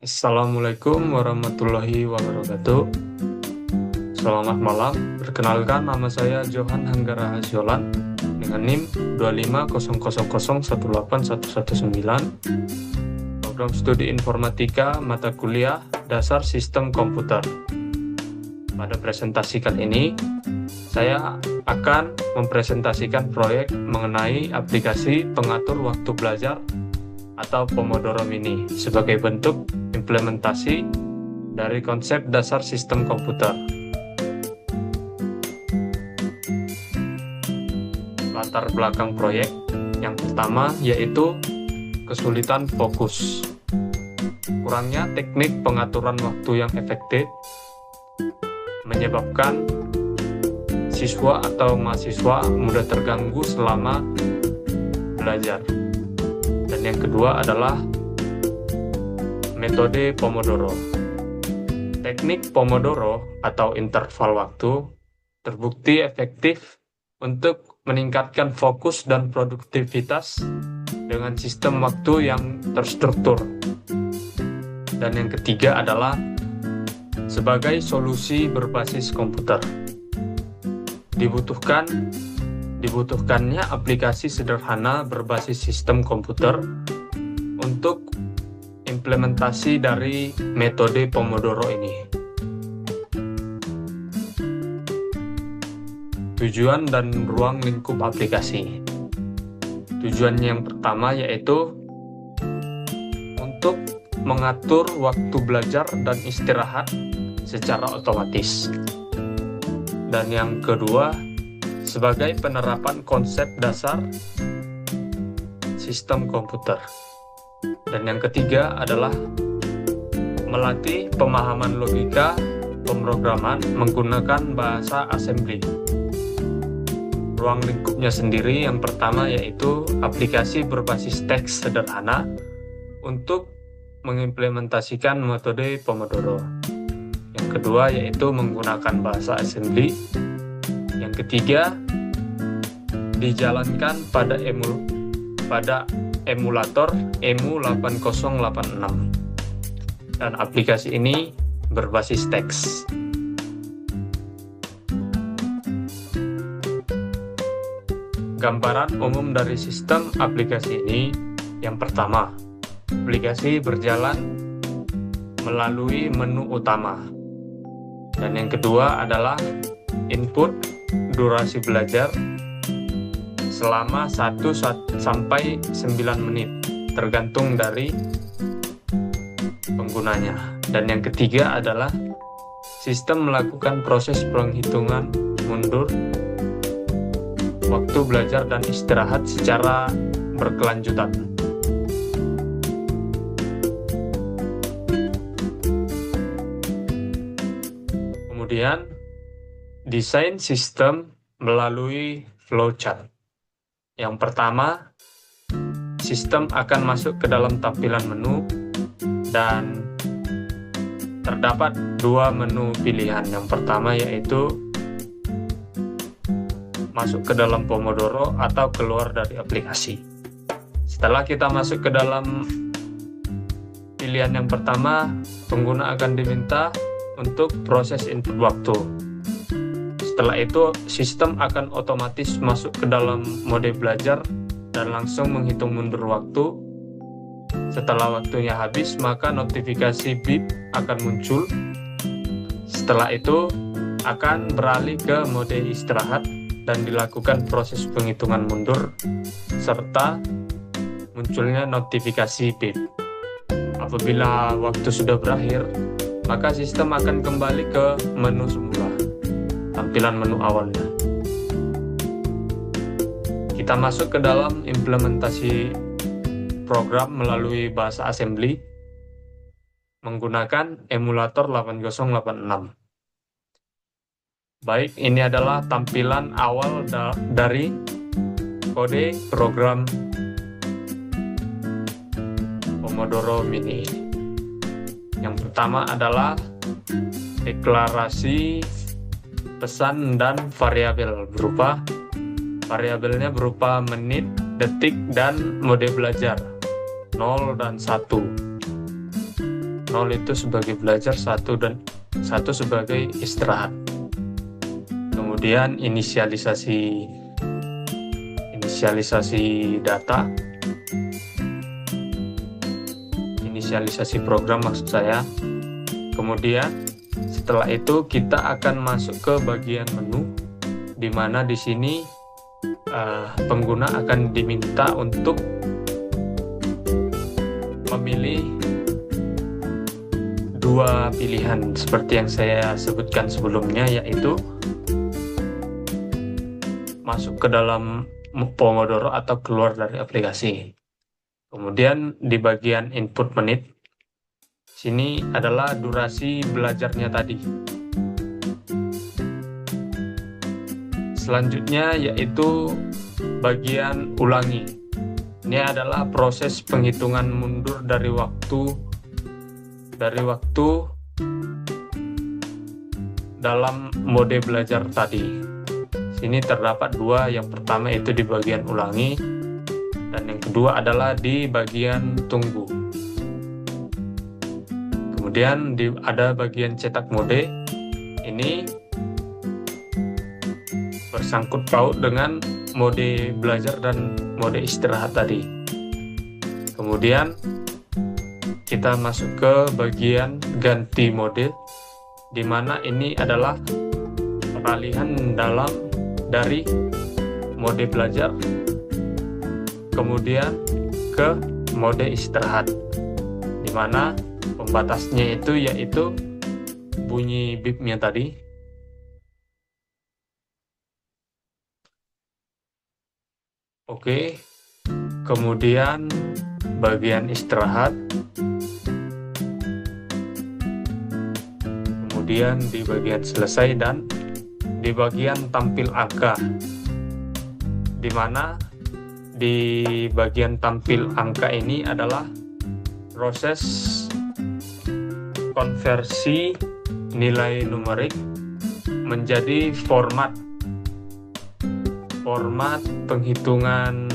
Assalamualaikum warahmatullahi wabarakatuh. Selamat malam. Perkenalkan, nama saya Johan Hanggara Hasyolan dengan NIM 2500018119. Program studi informatika mata kuliah dasar sistem komputer. Pada presentasi kali ini, saya akan mempresentasikan proyek mengenai aplikasi pengatur waktu belajar atau Pomodoro Mini sebagai bentuk implementasi dari konsep dasar sistem komputer. Latar belakang proyek yang pertama yaitu kesulitan fokus. Kurangnya teknik pengaturan waktu yang efektif menyebabkan siswa atau mahasiswa mudah terganggu selama belajar. Dan yang kedua adalah metode Pomodoro. Teknik Pomodoro atau interval waktu terbukti efektif untuk meningkatkan fokus dan produktivitas dengan sistem waktu yang terstruktur. Dan yang ketiga adalah sebagai solusi berbasis komputer. Dibutuhkannya aplikasi sederhana berbasis sistem komputer untuk implementasi dari metode Pomodoro ini. Tujuan dan ruang lingkup aplikasi. Tujuannya yang pertama yaitu untuk mengatur waktu belajar dan istirahat secara otomatis. Dan yang kedua, sebagai penerapan konsep dasar sistem komputer. Dan yang ketiga adalah melatih pemahaman logika pemrograman menggunakan bahasa assembly. Ruang lingkupnya sendiri yang pertama yaitu aplikasi berbasis teks sederhana untuk mengimplementasikan metode Pomodoro. Yang kedua yaitu menggunakan bahasa assembly. Yang ketiga, dijalankan pada emulator EMU8086. Dan aplikasi ini berbasis teks. Gambaran umum dari sistem aplikasi ini, yang pertama, aplikasi berjalan melalui menu utama. Dan yang kedua adalah input durasi belajar selama 1 sampai 9 menit tergantung dari penggunanya. Dan yang ketiga adalah sistem melakukan proses penghitungan mundur waktu belajar dan istirahat secara berkelanjutan. Kemudian, desain sistem melalui flowchart. Yang pertama, sistem akan masuk ke dalam tampilan menu dan terdapat dua menu pilihan. Yang pertama yaitu masuk ke dalam Pomodoro atau keluar dari aplikasi. Setelah kita masuk ke dalam pilihan yang pertama, pengguna akan diminta untuk proses input waktu. Setelah itu, sistem akan otomatis masuk ke dalam mode belajar dan langsung menghitung mundur waktu. Setelah waktunya habis, maka notifikasi beep akan muncul. Setelah itu, akan beralih ke mode istirahat dan dilakukan proses penghitungan mundur serta munculnya notifikasi beep. Apabila waktu sudah berakhir, maka sistem akan kembali ke menu semula, tampilan menu awalnya. Kita masuk ke dalam implementasi program melalui bahasa assembly menggunakan emulator 8086. Baik, ini adalah tampilan awal dari kode program Pomodoro Mini. Yang pertama adalah deklarasi pesan dan variabel variabelnya berupa menit, detik, dan mode belajar 0 dan 1. 0 itu sebagai belajar, 1 sebagai istirahat. Kemudian inisialisasi data, inisialisasi program maksud saya. Kemudian setelah itu kita akan masuk ke bagian menu, di mana di sini pengguna akan diminta untuk memilih dua pilihan seperti yang saya sebutkan sebelumnya, yaitu masuk ke dalam Pomodoro atau keluar dari aplikasi. Kemudian di bagian input menit, sini adalah durasi belajarnya tadi. Selanjutnya yaitu bagian ulangi. Ini adalah proses penghitungan mundur dari waktu dalam mode belajar tadi. Sini terdapat dua, yang pertama itu di bagian ulangi, dan yang kedua adalah di bagian tunggu. Kemudian ada bagian cetak mode, ini bersangkut paut dengan mode belajar dan mode istirahat tadi. Kemudian kita masuk ke bagian ganti mode, di mana ini adalah peralihan dari mode belajar kemudian ke mode istirahat, di mana pembatasnya itu yaitu bunyi bipnya tadi. Oke, kemudian bagian istirahat, kemudian di bagian selesai, dan di bagian tampil angka, di mana di bagian tampil angka ini adalah proses konversi nilai numerik menjadi format penghitungan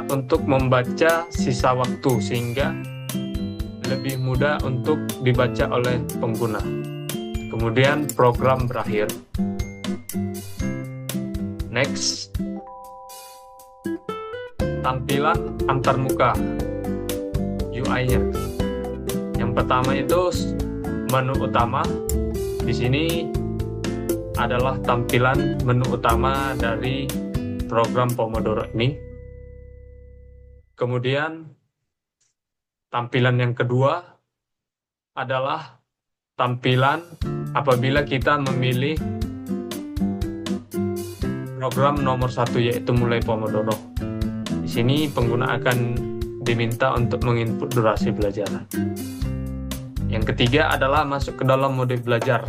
untuk membaca sisa waktu, sehingga lebih mudah untuk dibaca oleh pengguna. Kemudian program berakhir. Next, tampilan antarmuka UI-nya. Yang pertama itu menu utama. Di sini adalah tampilan menu utama dari program Pomodoro ini. Kemudian tampilan yang kedua adalah tampilan apabila kita memilih program nomor 1, yaitu mulai Pomodoro. Di sini pengguna akan diminta untuk menginput durasi belajar. Yang ketiga adalah masuk ke dalam mode belajar.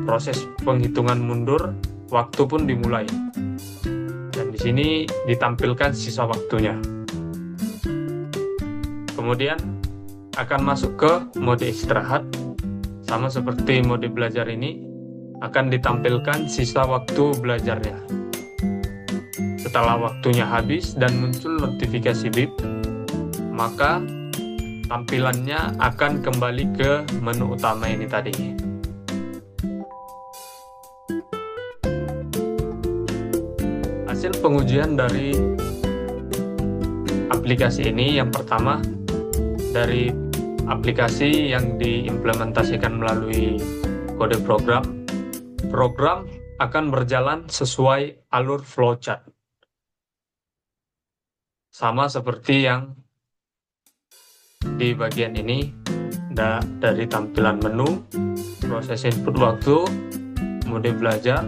Proses penghitungan mundur, waktu pun dimulai. Dan di sini ditampilkan sisa waktunya. Kemudian akan masuk ke mode istirahat. Sama seperti mode belajar ini, akan ditampilkan sisa waktu belajarnya. Setelah waktunya habis dan muncul notifikasi bip, maka tampilannya akan kembali ke menu utama ini tadi. Hasil pengujian dari aplikasi ini, yang pertama dari aplikasi yang diimplementasikan melalui kode program akan berjalan sesuai alur flowchart. Sama seperti yang di bagian ini, dari tampilan menu, proses input waktu, mode belajar,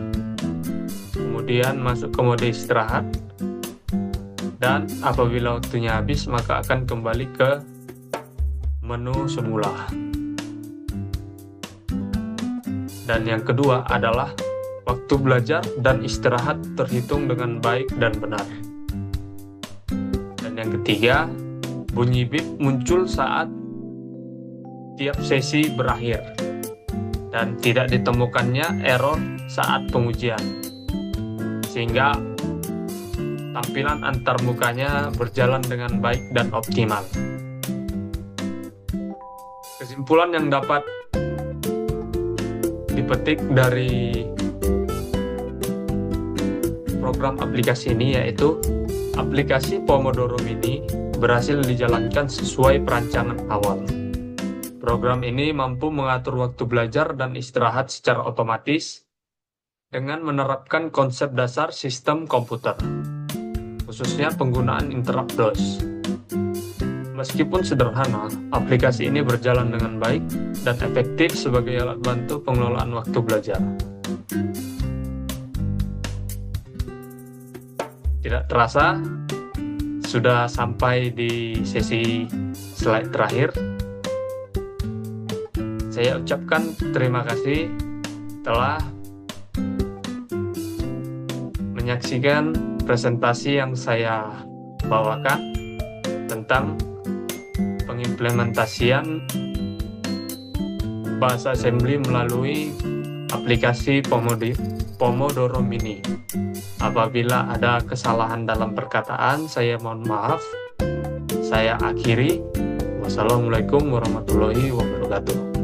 kemudian masuk ke mode istirahat, dan apabila waktunya habis maka akan kembali ke menu semula. Dan yang kedua adalah waktu belajar dan istirahat terhitung dengan baik dan benar. Dan yang ketiga, bunyi bip muncul saat tiap sesi berakhir dan tidak ditemukannya error saat pengujian, sehingga tampilan antarmukanya berjalan dengan baik dan optimal. Kesimpulan yang dapat dipetik dari program aplikasi ini yaitu aplikasi Pomodoro Mini berhasil dijalankan sesuai perancangan awal. Program ini mampu mengatur waktu belajar dan istirahat secara otomatis dengan menerapkan konsep dasar sistem komputer, khususnya penggunaan interrupt DOS. Meskipun sederhana, aplikasi ini berjalan dengan baik dan efektif sebagai alat bantu pengelolaan waktu belajar. Tidak terasa, sudah sampai di sesi slide terakhir. Saya ucapkan terima kasih telah menyaksikan presentasi yang saya bawakan tentang pengimplementasian bahasa assembly melalui aplikasi Pomodoro Mini. Apabila ada kesalahan dalam perkataan, saya mohon maaf. Saya akhiri. Wassalamualaikum warahmatullahi wabarakatuh.